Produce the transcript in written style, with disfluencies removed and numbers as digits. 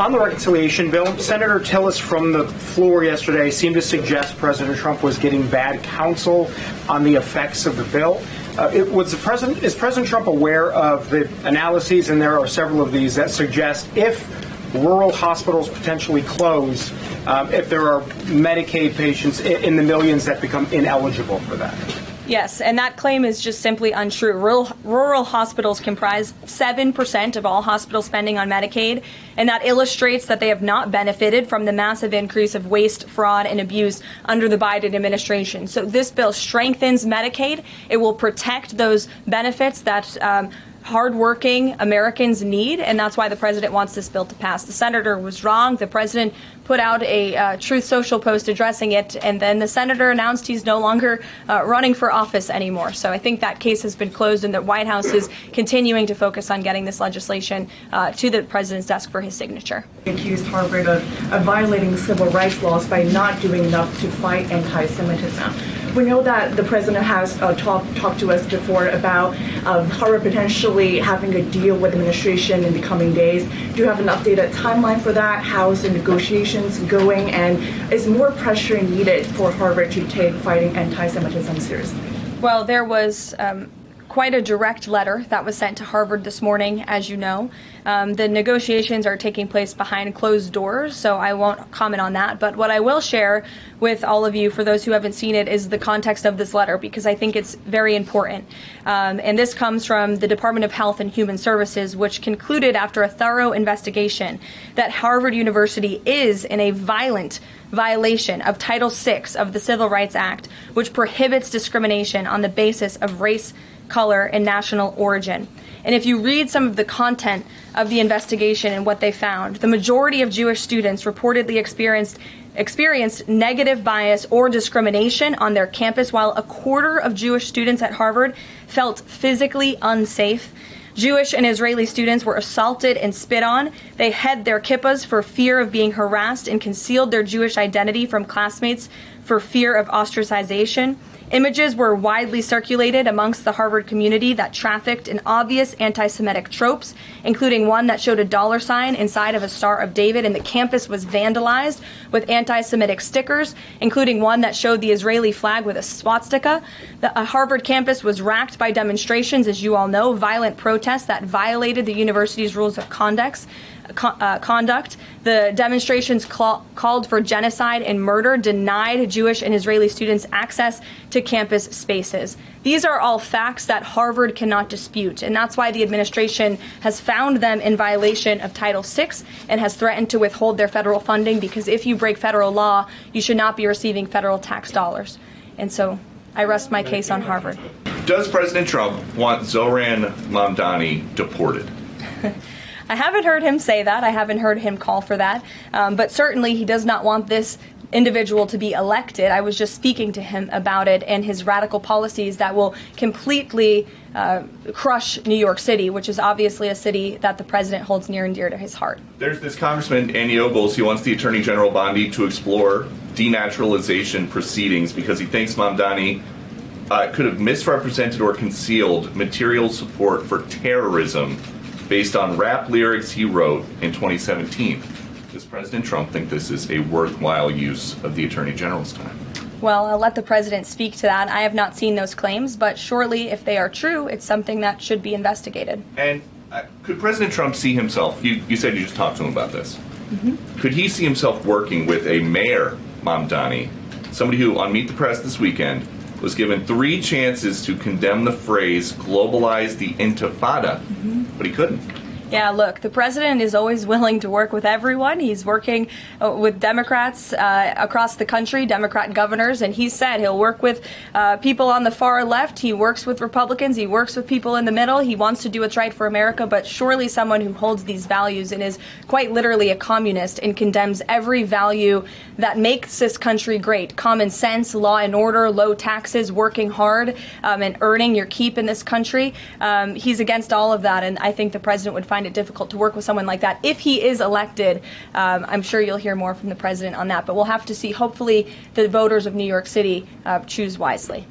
On the reconciliation bill, Senator Tillis from the floor yesterday seemed to suggest President Trump was getting bad counsel on the effects of the bill. Is President Trump aware of the analyses, and there are several of these, that suggest if rural hospitals potentially close, if there are Medicaid patients in the millions that become ineligible for that? Yes, and that claim is just simply untrue. Rural hospitals comprise 7% of all hospital spending on Medicaid, and that illustrates that they have not benefited from the massive increase of waste, fraud, and abuse under the Biden administration. So this bill strengthens Medicaid. It will protect those benefits that hardworking Americans need, and that's why the president wants this bill to pass. The senator was wrong. The president put out a Truth Social post addressing it, and then the senator announced he's no longer running for office anymore. So I think that case has been closed, and the White House is continuing to focus on getting this legislation to the president's desk for his signature. Accused Harvard of violating civil rights laws by not doing enough to fight anti-Semitism. We know that the president has talked to us before about Harvard potentially having a deal with the administration in the coming days. Do you have an updated timeline for that? How's the negotiations going? And is more pressure needed for Harvard to take fighting anti-Semitism seriously? Well, there was quite a direct letter that was sent to Harvard this morning, as you know. The negotiations are taking place behind closed doors, so I won't comment on that. But what I will share with all of you, for those who haven't seen it, is the context of this letter, because I think it's very important. And this comes from the Department of Health and Human Services, which concluded after a thorough investigation that Harvard University is in a violation of Title VI of the Civil Rights Act, which prohibits discrimination on the basis of race, color, and national origin. And if you read some of the content of the investigation and what they found, the majority of Jewish students reportedly experienced negative bias or discrimination on their campus, while a quarter of Jewish students at Harvard felt physically unsafe. Jewish and Israeli students were assaulted and spit on. They hid their kippahs for fear of being harassed and concealed their Jewish identity from classmates for fear of ostracization. Images were widely circulated amongst the Harvard community that trafficked in obvious anti-Semitic tropes, including one that showed a $sign inside of a Star of David, and the campus was vandalized with anti-Semitic stickers, including one that showed the Israeli flag with a swastika. The Harvard campus was racked by demonstrations, as you all know, violent protests that violated the university's rules of conduct. The demonstrations called for genocide and murder, denied Jewish and Israeli students access to campus spaces. These are all facts that Harvard cannot dispute, and that's why the administration has found them in violation of Title VI and has threatened to withhold their federal funding, because if you break federal law, you should not be receiving federal tax dollars. And so I rest my case on Harvard. Does President Trump want Zohran Mamdani deported? I haven't heard him say that. I haven't heard him call for that. But certainly he does not want this individual to be elected. I was just speaking to him about it and his radical policies that will completely crush New York City, which is obviously a city that the president holds near and dear to his heart. There's this Congressman, Andy Ogles. He wants the Attorney General Bondi to explore denaturalization proceedings because he thinks Mamdani could have misrepresented or concealed material support for terrorism based on rap lyrics he wrote in 2017. Does President Trump think this is a worthwhile use of the Attorney General's time? Well, I'll let the president speak to that. I have not seen those claims, but surely if they are true, it's something that should be investigated. And could President Trump see himself, you said you just talked to him about this, could he see himself working with a Mayor Mamdani, somebody who on Meet the Press this weekend was given 3 chances to condemn the phrase globalize the intifada, but he couldn't? Yeah, look, the president is always willing to work with everyone. He's working with Democrats across the country, Democrat governors, and he said he'll work with people on the far left. He works with Republicans. He works with people in the middle. He wants to do what's right for America, but surely someone who holds these values and is quite literally a communist and condemns every value that makes this country great: common sense, law and order, low taxes, working hard, and earning your keep in this country. He's against all of that, and I think the president would find it difficult to work with someone like that. If he is elected, I'm sure you'll hear more from the president on that, but we'll have to see. Hopefully the voters of New York City choose wisely.